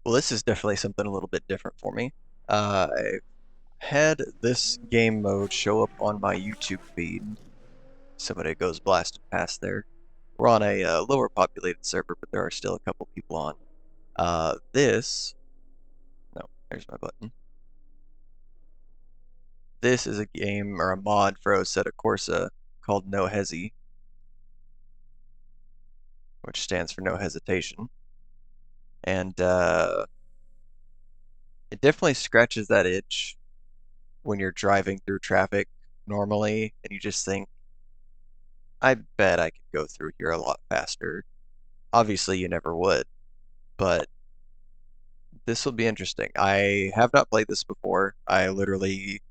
Well, this is definitely something a little bit different for me. I had this game mode show up on my YouTube feed. Somebody goes blasting past there. We're on a lower populated server, but there are still a couple people on. No, there's my button. This is a game or a mod for Assetto Corsa called No Hesi, which stands for no hesitation. And it definitely scratches that itch when you're driving through traffic normally and you just think, I bet I could go through here a lot faster. Obviously, you never would, but this will be interesting. I have not played this before. I literally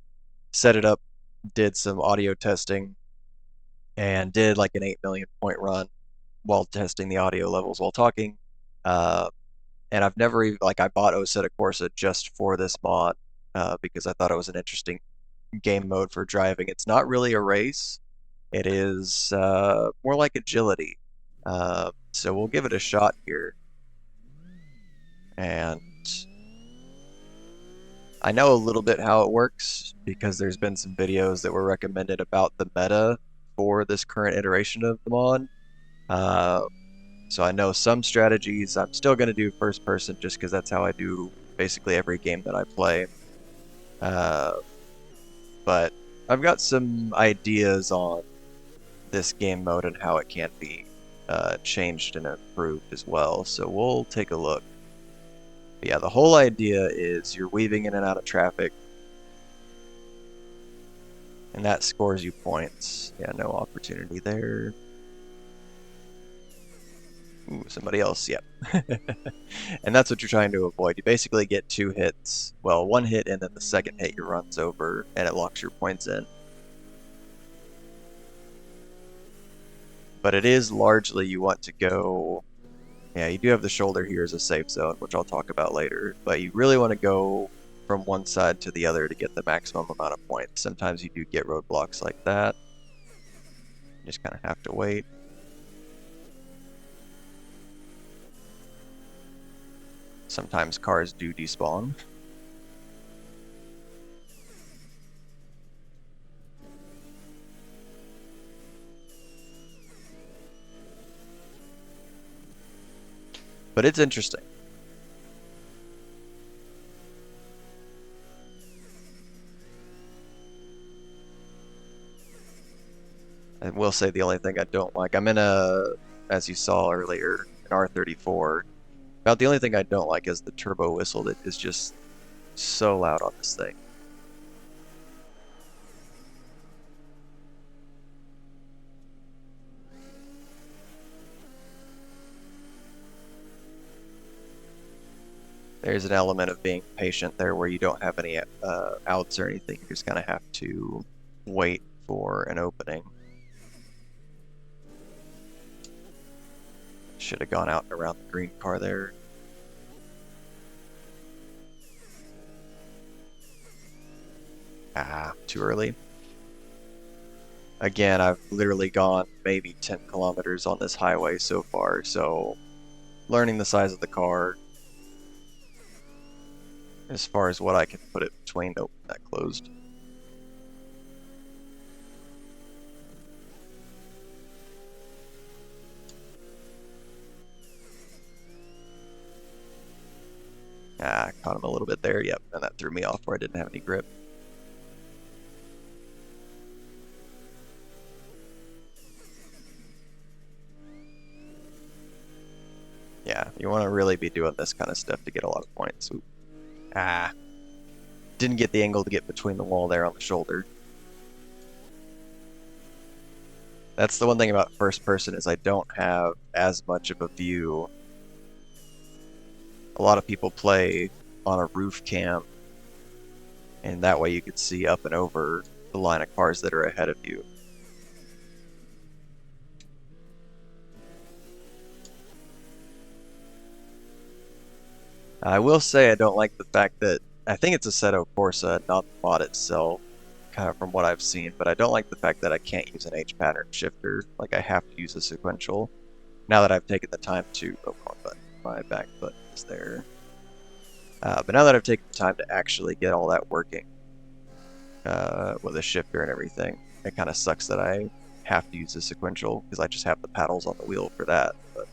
set it up, did some audio testing, and did like an 8 million point run while testing the audio levels while talking. Uh, and I've never even, like, I bought Assetto Corsa just for this mod because I thought it was an interesting game mode for driving. It's not really a race, it is more like agility. So we'll give it a shot here. And I know a little bit how it works because there's been some videos that were recommended about the meta for this current iteration of the mod. Uh, so I know some strategies. I'm still going to do first person just because that's how I do basically every game that I play. Uh, but I've got some ideas on this game mode and how it can be changed and improved as well. So we'll take a look. But yeah, the whole idea is you're weaving in and out of traffic, and that scores you points. Yeah, no opportunity there. Ooh, somebody else, yep. And that's what you're trying to avoid. You basically get two hits. Well, one hit and then the second hit your run's over and it locks your points in. But it is largely you want to go... Yeah, you do have the shoulder here as a safe zone, which I'll talk about later. But you really want to go from one side to the other to get the maximum amount of points. Sometimes you do get roadblocks like that. You just kind of have to wait. Sometimes cars do despawn. But it's interesting. I will say the only thing I don't like, I'm in a, as you saw earlier, an R34. About the only thing I don't like is the turbo whistle that is just so loud on this thing. There's an element of being patient there where you don't have any outs or anything. You just kind of have to wait for an opening. Should have gone out and around the green car there. Ah, too early. Again, I've literally gone maybe 10 kilometers on this highway so far, so learning the size of the car as far as what I can put it between. Nope, that closed. Ah, caught him a little bit there. Yep, and that threw me off where I didn't have any grip. Yeah, you want to really be doing this kind of stuff to get a lot of points. Ooh. Ah, didn't get the angle to get between the wall there on the shoulder. That's the one thing about first person is I don't have as much of a view. A lot of people play on a roof cam, and that way you could see up and over the line of cars that are ahead of you. I will say I don't like the fact that I think it's Assetto Corsa, not the mod itself, kind of from what I've seen, but I don't like the fact that I can't use an H pattern shifter. Like I have to use a sequential. Now that I've taken the time to, oh, wrong button. My back button is there. But now that I've taken the time to actually get all that working with a shifter and everything, it kind of sucks that I have to use the sequential because I just have the paddles on the wheel for that. But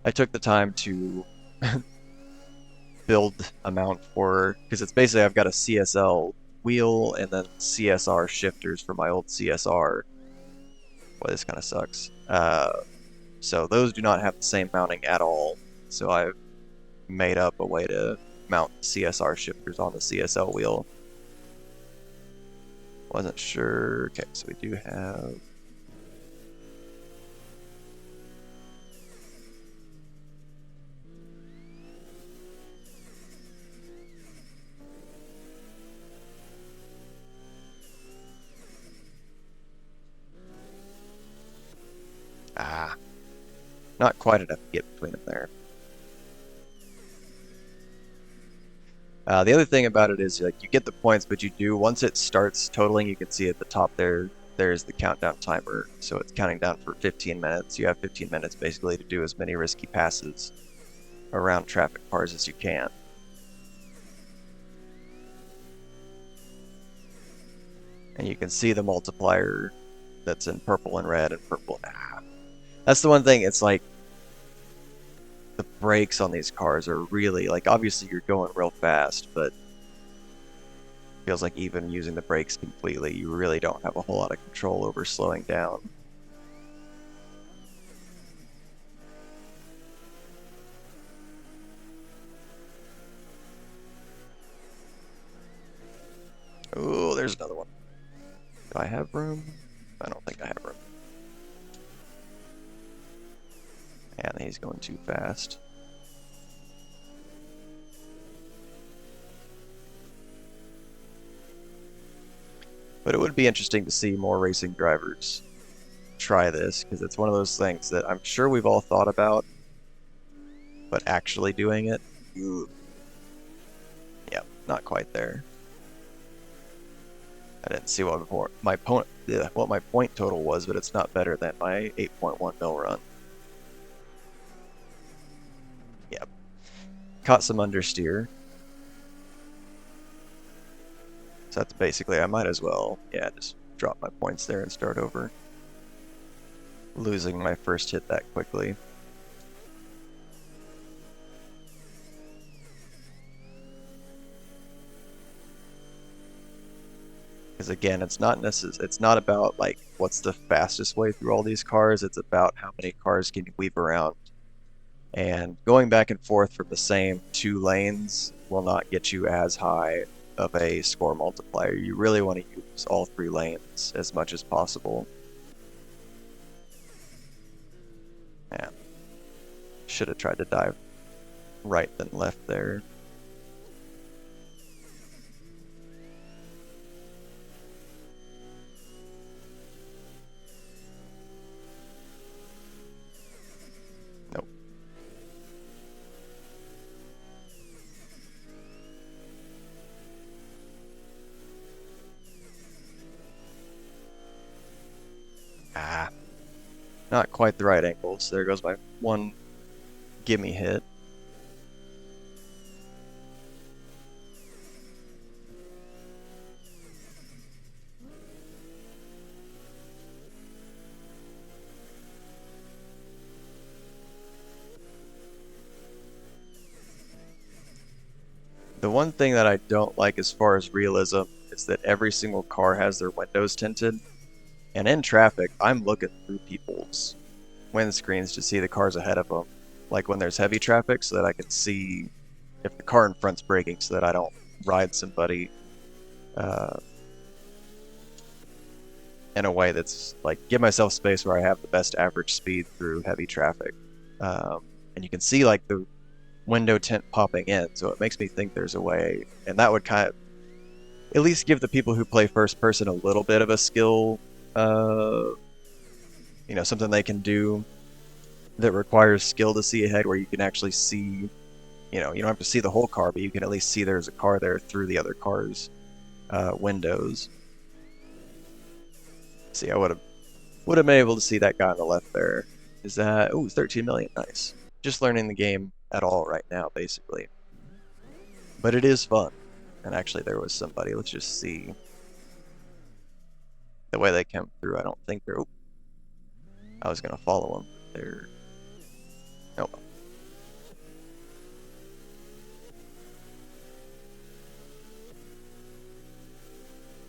I took the time to build a mount for, because it's basically I've got a CSL wheel and then CSR shifters for my old CSR. Boy, this kind of sucks. So those do not have the same mounting at all. So I've made up a way to mount CSR shifters on the CSL wheel. Wasn't sure. Okay, so we do have. Not quite enough to get between them there. The other thing about it is like you get the points, but you do once it starts totaling, you can see at the top there's the countdown timer. So it's counting down for 15 minutes. You have 15 minutes basically to do as many risky passes around traffic cars as you can. And you can see the multiplier that's in purple and red and purple. That's the one thing. It's like the brakes on these cars are really like obviously you're going real fast, but feels like even using the brakes completely, you really don't have a whole lot of control over slowing down. Oh, there's another one. Do I have room? I don't think I have room. And he's going too fast. But it would be interesting to see more racing drivers try this, because it's one of those things that I'm sure we've all thought about, but actually doing it, ooh. Yep, not quite there. I didn't see what my point total was, but it's not better than my 8.1 mil run. Yep. Caught some understeer. So that's basically, I might as well, yeah, just drop my points there and start over. Losing my first hit that quickly. Because again, it's not about like what's the fastest way through all these cars. It's about how many cars can you weave around. And going back and forth from the same two lanes will not get you as high of a score multiplier. You really want to use all three lanes as much as possible. Yeah. Should have tried to dive right than left there. Nope. Not quite the right angle, so there goes my one gimme hit. The one thing that I don't like as far as realism is that every single car has their windows tinted. And in traffic, I'm looking through people's windscreens to see the cars ahead of them. Like when there's heavy traffic so that I can see if the car in front's braking so that I don't ride somebody in a way that's like give myself space where I have the best average speed through heavy traffic. And you can see like the window tint popping in, so it makes me think there's a way, and that would kind of at least give the people who play first person a little bit of a skill, something they can do that requires skill to see ahead, where you can actually see, you don't have to see the whole car, but you can at least see there's a car there through the other car's windows. See, I would have been able to see that guy on the left there. Is that 13 million? Nice. Just learning the game at all right now, basically. But it is fun. And actually, there was somebody. Let's just see the way they come through. I don't think they're. Oh, I was gonna follow them. They're. No.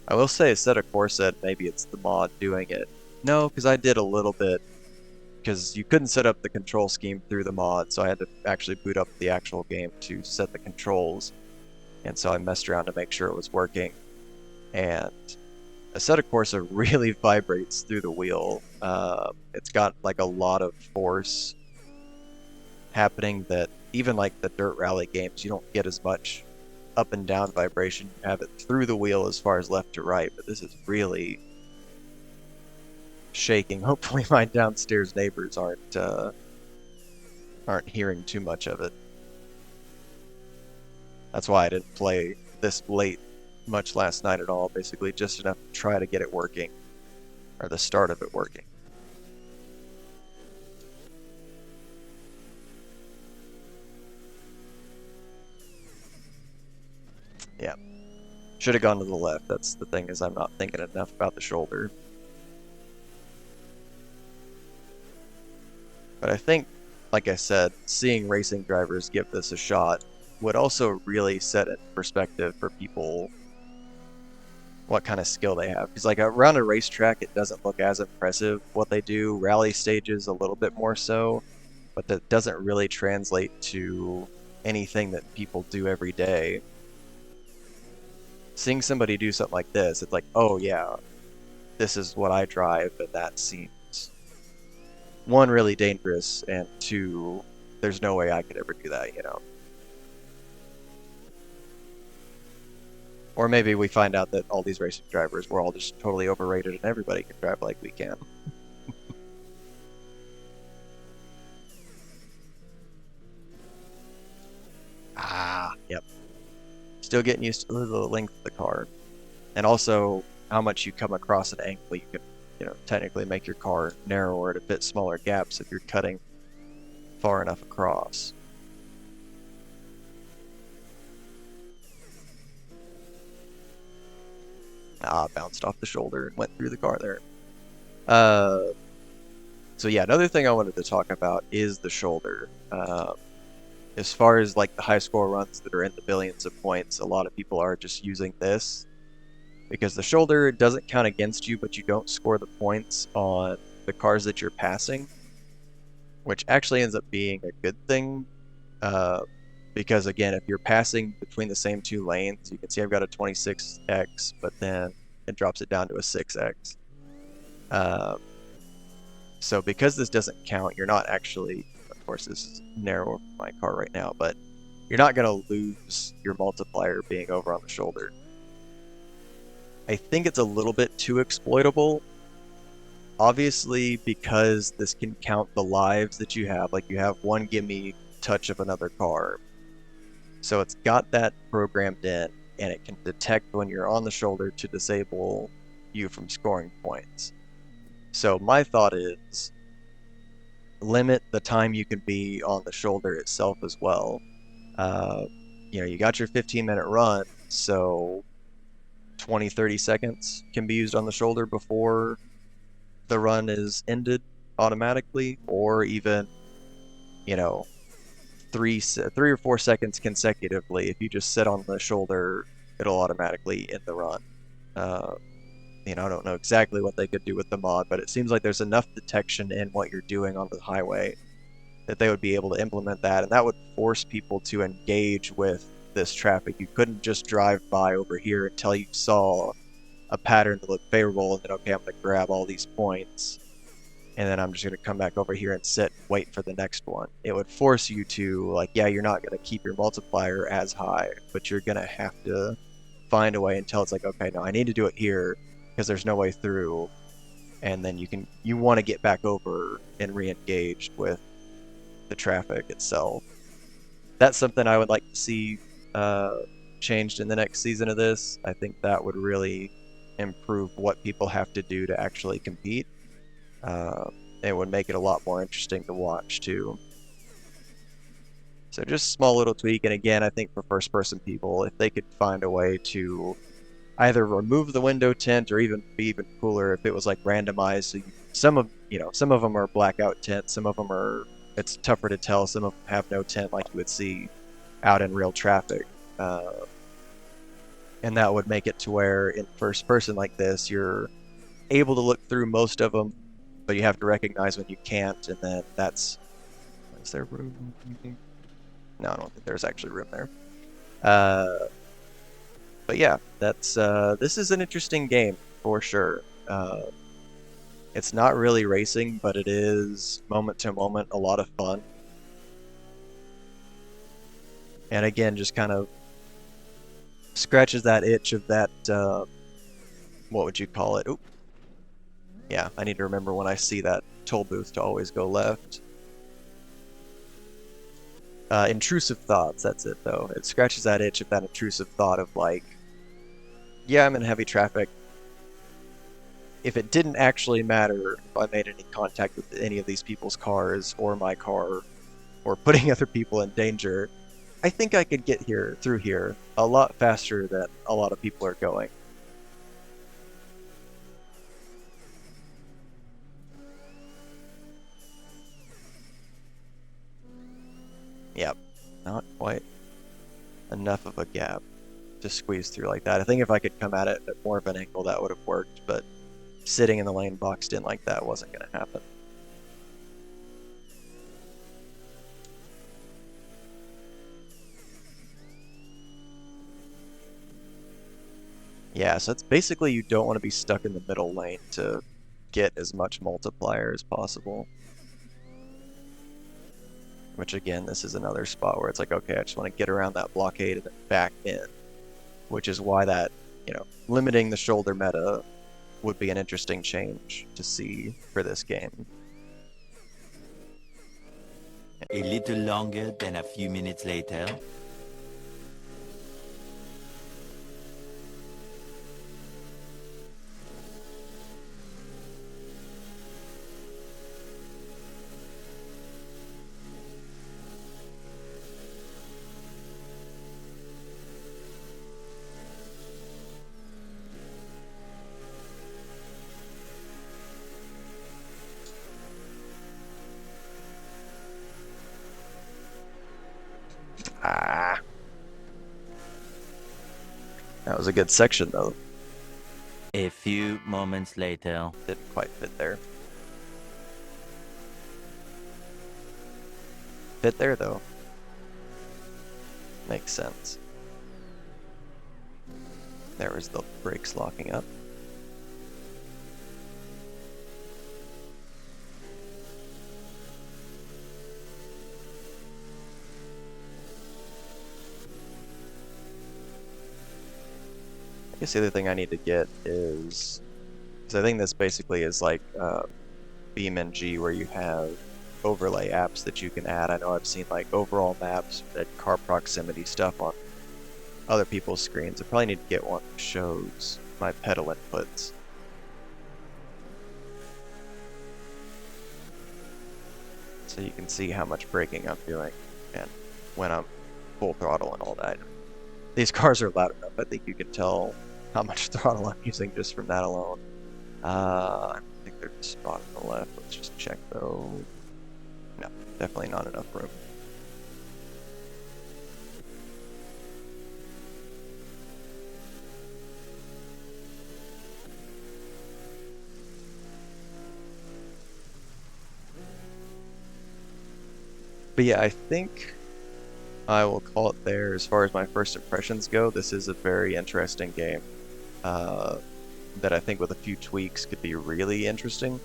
I will say Assetto Corsa, maybe it's the mod doing it. No, because I did a little bit, because you couldn't set up the control scheme through the mod, so I had to actually boot up the actual game to set the controls. And so I messed around to make sure it was working. And Assetto Corsa really vibrates through the wheel. It's got like a lot of force happening that even like the dirt rally games, you don't get as much up and down vibration. You have it through the wheel as far as left to right, but this is really shaking. Hopefully my downstairs neighbors aren't hearing too much of it. That's why I didn't play this late much last night at all, basically just enough to try to get it working, or the start of it working. Yeah. Should have gone to the left. That's the thing, is I'm not thinking enough about the shoulder. But I think, like I said, seeing racing drivers give this a shot would also really set in perspective for people what kind of skill they have. Because like around a racetrack, it doesn't look as impressive what they do. Rally stages a little bit more so, but that doesn't really translate to anything that people do every day. Seeing somebody do something like this, it's like, oh yeah, this is what I drive, and that seems, one, really dangerous, and two, there's no way I could ever do that, you know. Or maybe we find out that all these racing drivers were all just totally overrated and everybody can drive like we can. Ah, yep. Still getting used to the length of the car. And also how much you come across an angle. You can, technically make your car narrower to fit smaller gaps if you're cutting far enough across. Ah, bounced off the shoulder and went through the car there. Uh, so yeah, another thing I wanted to talk about is the shoulder. As far as like the high score runs that are in the billions of points, a lot of people are just using this because the shoulder doesn't count against you, but you don't score the points on the cars that you're passing, which actually ends up being a good thing. Uh, because again, if you're passing between the same two lanes, you can see I've got a 26x, but then it drops it down to a 6x. Um, so because this doesn't count, you're not actually, of course, this is narrow for my car right now, but you're not going to lose your multiplier being over on the shoulder. I think it's a little bit too exploitable. Obviously, because this can count the lives that you have, like you have one gimme touch of another car. So it's got that programmed in, and it can detect when you're on the shoulder to disable you from scoring points. So my thought is limit the time you can be on the shoulder itself as well. Uh, you got your 15-minute run, so 20, 30 seconds can be used on the shoulder before the run is ended automatically, or even, you know, 3 or 4 seconds consecutively. If you just sit on the shoulder, it'll automatically end the run. Uh, I don't know exactly what they could do with the mod, but it seems like there's enough detection in what you're doing on the highway that they would be able to implement that, and that would force people to engage with this traffic. You couldn't just drive by over here until you saw a pattern that looked favorable, and then, okay, I'm going to grab all these points, and then I'm just going to come back over here and sit and wait for the next one. It would force you to, like, yeah, you're not going to keep your multiplier as high, but you're going to have to find a way until it's like, okay, no, I need to do it here because there's no way through, and then you want to get back over and re-engaged with the traffic itself. That's something I would like to see changed in the next season of this. I think that would really improve what people have to do to actually compete. It would make it a lot more interesting to watch too. So just small little tweak, and again, I think for first-person people, if they could find a way to either remove the window tint or even be even cooler if it was like randomized. So some of them are blackout tint, some of them are it's tougher to tell, some of them have no tint like you would see out in real traffic. And that would make it to where in first person like this, you're able to look through most of them, but you have to recognize when you can't, and then that's is there room? No, I don't think there's actually room there. But yeah, that's this is an interesting game for sure. It's not really racing, but it is moment to moment a lot of fun. And again, just kind of scratches that itch of that, what would you call it? Oop. Yeah, I need to remember when I see that toll booth to always go left. Intrusive thoughts, that's it though. It scratches that itch of that intrusive thought of like, yeah, I'm in heavy traffic. If it didn't actually matter if I made any contact with any of these people's cars or my car or putting other people in danger, I think I could get through here a lot faster than a lot of people are going. Yep, not quite enough of a gap to squeeze through like that. I think if I could come at it at more of an angle, that would have worked, but sitting in the lane boxed in like that wasn't going to happen. Yeah, so it's basically you don't want to be stuck in the middle lane to get as much multiplier as possible. Which again, this is another spot where it's like, okay, I just want to get around that blockade and then back in. Which is why that, limiting the shoulder meta would be an interesting change to see for this game. A little longer than a few minutes later. Ah. That was a good section, though. A few moments later. Didn't quite fit there. Fit there, though. Makes sense. There was the brakes locking up. I guess the other thing I need to get is, because I think this basically is like BeamNG where you have overlay apps that you can add. I know I've seen like overall maps and car proximity stuff on other people's screens. I probably need to get one that shows my pedal inputs. So you can see how much braking I'm doing and when I'm full throttle and all that. These cars are loud enough, I think you can tell how much throttle I'm using just from that alone. I think there's a spot on the left. Let's just check though. No, definitely not enough room. But yeah, I think I will call it there. As far as my first impressions go, this is a very interesting game that I think with a few tweaks could be really interesting,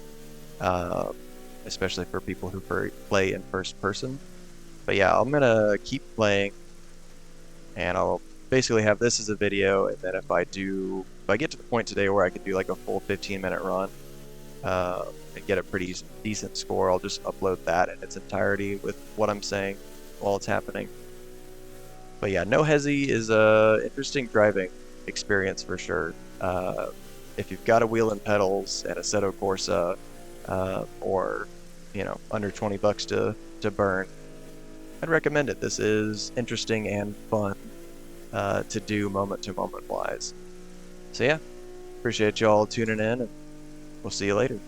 especially for people who play in first person. But yeah, I'm gonna keep playing, and I'll basically have this as a video, and then if I get to the point today where I could do like a full 15-minute run and get a pretty decent score, I'll just upload that in its entirety with what I'm saying while it's happening. But yeah, no Hesi is a interesting driving experience for sure. If you've got a wheel and pedals and Assetto Corsa, or under $20 to burn, I'd recommend it. This is interesting and fun to do moment to moment wise. So yeah, appreciate y'all tuning in, and we'll see you later.